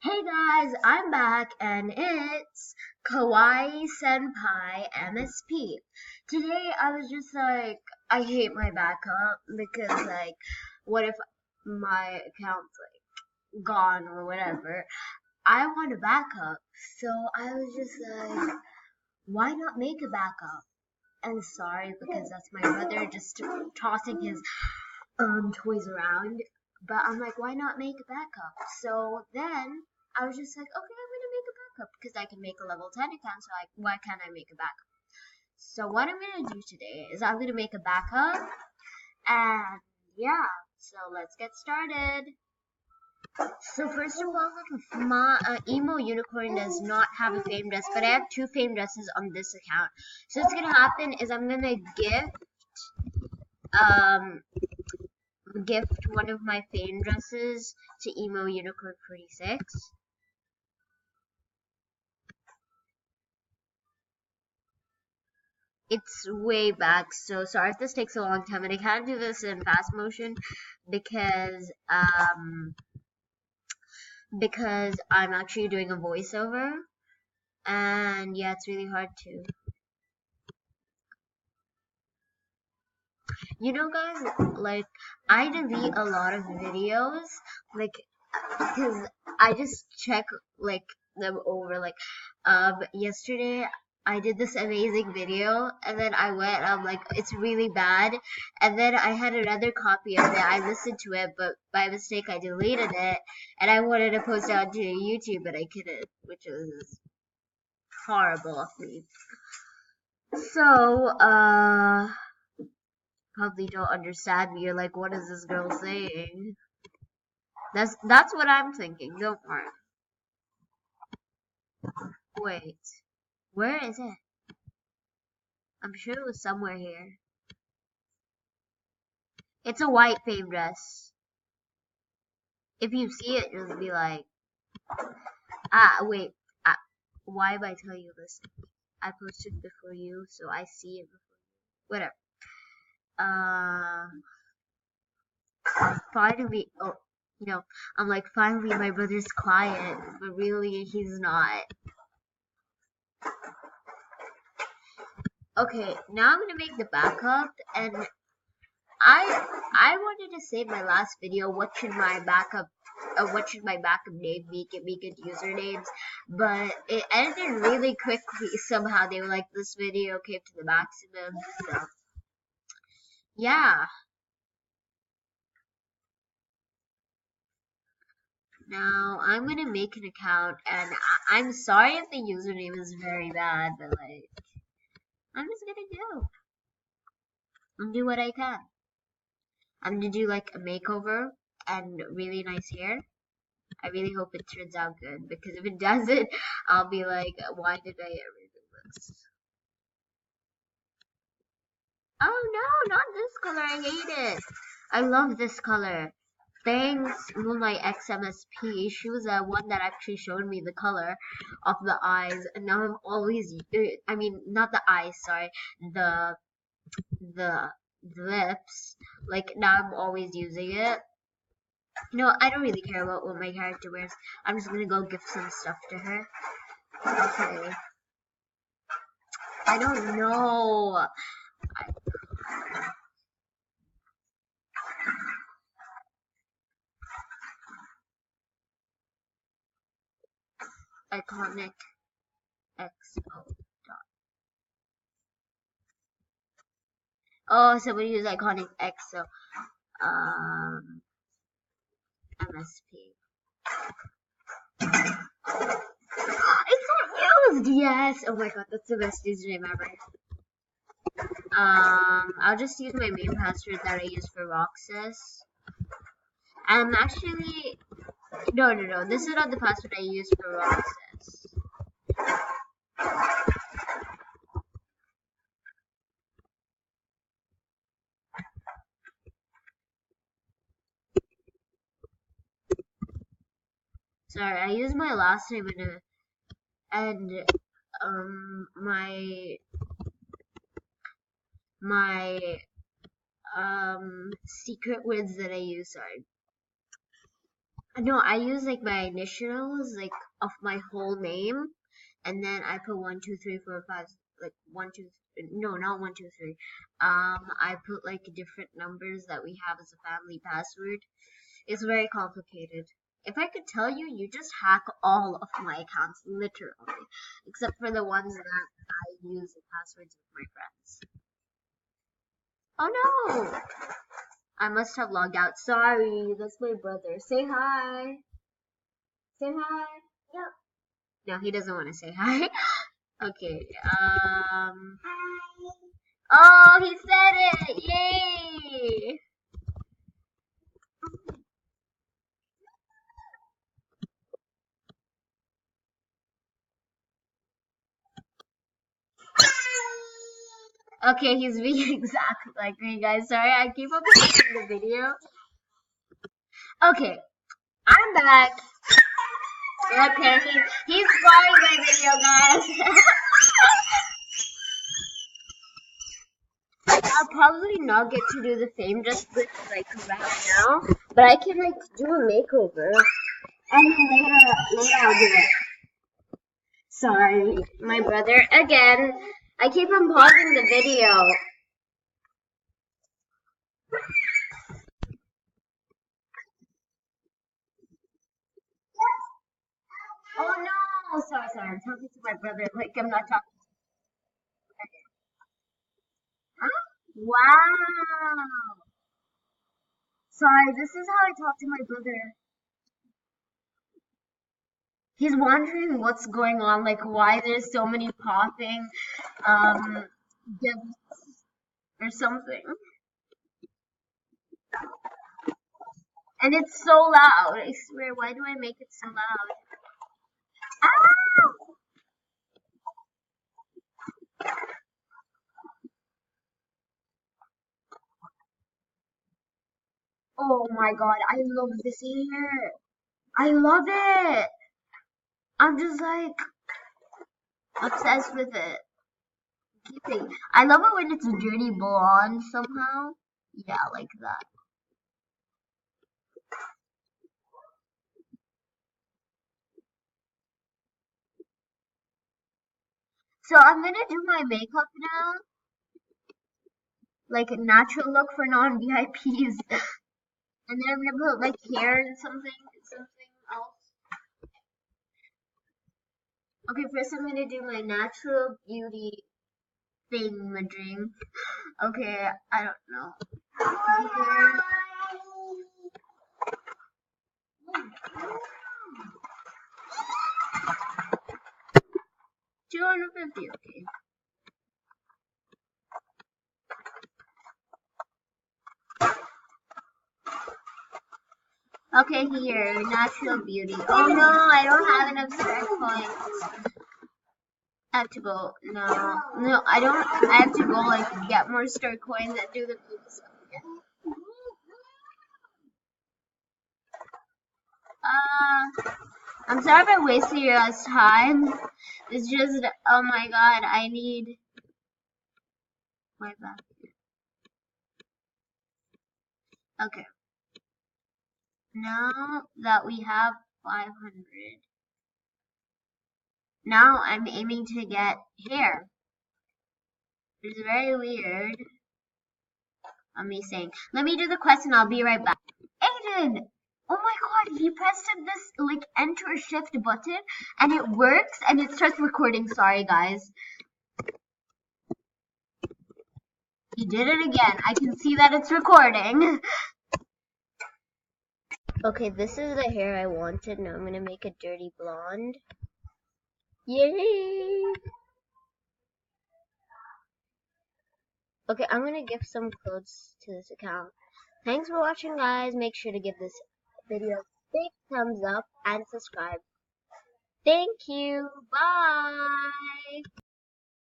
Hey guys, I'm back and it's Kawaii Senpai MSP. Today I was just like, I hate my backup because what if my account's gone or whatever? I want a backup. So I was just like, why not make a backup? And sorry because that's my brother just tossing his toys around. But I'm like, why not make a backup? So then I was just like, okay, I'm gonna make a backup because I can make a level 10 account. So like, why can't I make a backup? So what I'm gonna do today is I'm gonna make a backup, and yeah. So let's get started. So first of all, my emo unicorn does not have a fame dress, but I have two fame dresses on this account. So what's gonna happen is I'm gonna um gift one of my fame dresses to Emo Unicorn 46. It's way back, so sorry if this takes a long time, and I can't do this in fast motion because I'm actually doing a voiceover, and yeah, it's really hard to. You know, guys, like I delete a lot of videos, like because I just check like them over. Yesterday I did this amazing video, and then I went, I'm like, it's really bad, and then I had another copy of it. I listened to it, but by mistake I deleted it, and I wanted to post it onto YouTube, but I couldn't, which was horrible of me. So, probably don't understand me. You're like, what is this girl saying? That's what I'm thinking. Don't worry. Wait, where is it? I'm sure it was somewhere here. It's a white fame dress. If you see it, you'll be like, wait, ah, why am I telling you this? I posted before you, so I see it before you. Whatever. Uh, finally, I'm like, finally my brother's quiet, but really he's not. Okay, now I'm gonna make the backup, and I wanted to say in my last video what should my backup name be? Give me good usernames, but it ended really quickly. Somehow they were like, this video came to the maximum. So yeah. Now I'm gonna make an account, and I'm sorry if the username is very bad, but like I'm just gonna do what I can. I'm gonna do like a makeover and really nice hair. I really hope it turns out good, because if it doesn't, I'll be like, why did I ever do this? Oh no, not this color. I hate it. I love this color. Thanks, Moonlight XMSP. She was the one that actually showed me the color of the eyes, and now I'm always, I mean, not the eyes, sorry, the the lips. Like now I'm always using it. I don't really care about what my character wears. I'm just gonna go gift some stuff to her. Okay. I don't know. Iconic XO. Oh, somebody who's iconic XO. Um, MSP. It's not used! Yes! Oh my god, that's the best username ever. I'll just use my main password that I use for Roxas. Actually, no. This is not the password I use for Roxas. Sorry, I use my last name and my secret words that I use are No, I use like my initials, like of my whole name, and then I put 1, 2, 3, 4, 5, like one, two, no, not 1, 2, 3. I put like different numbers that we have as a family password. It's very complicated. If I could tell you, you just hack all of my accounts, literally, except for the ones that I use the passwords with my friends. Oh no! I must have logged out. Sorry, that's my brother. Say hi. Say hi. Yep. No, he doesn't want to say hi. Okay. Oh, he said it! Yay! Okay, he's being exactly like me, guys. Sorry, I keep on watching the video. Okay, I'm back. Okay, he's spoiling my video, guys. I'll probably not get to do the fame just like right now, but I can like do a makeover, and then later I'll do it. Sorry, my brother again. I keep on pausing the video. Oh no! Sorry, I'm talking to my brother. Like I'm not talking. Huh? Wow. Sorry, this is how I talk to my brother. He's wondering what's going on, like why there's so many popping, gifts or something. And it's so loud. I swear, why do I make it so loud? Ah! Oh my god, I love this hair. I love it. I'm just like obsessed with it. Keeping. I love it when it's dirty blonde somehow. Yeah, like that. So I'm gonna do my makeup now, like a natural look for non-VIPs, and then I'm gonna put like hair and something else. Okay, first I'm gonna do my natural beauty thing, my dream. Okay, I don't know. Okay. 250, okay. Okay, here, natural beauty. Oh no, I don't have enough star coins. I have to go. No, I don't. I have to go like get more star coins and do the beauty stuff again. I'm sorry if I wasted your guys' time. It's just, oh my god, I need my back. Okay, now that we have 500, now I'm aiming to get hair. It's very weird. I'm me saying, let me do the quest and I'll be right back. Aiden! Oh my god, he pressed this like enter shift button and it works and it starts recording. Sorry guys. He did it again. I can see that it's recording. Okay, this is the hair I wanted. Now I'm gonna make a dirty blonde. Yay! Okay, I'm gonna give some clothes to this account. Thanks for watching, guys. Make sure to give this video a big thumbs up and subscribe. Thank you. Bye.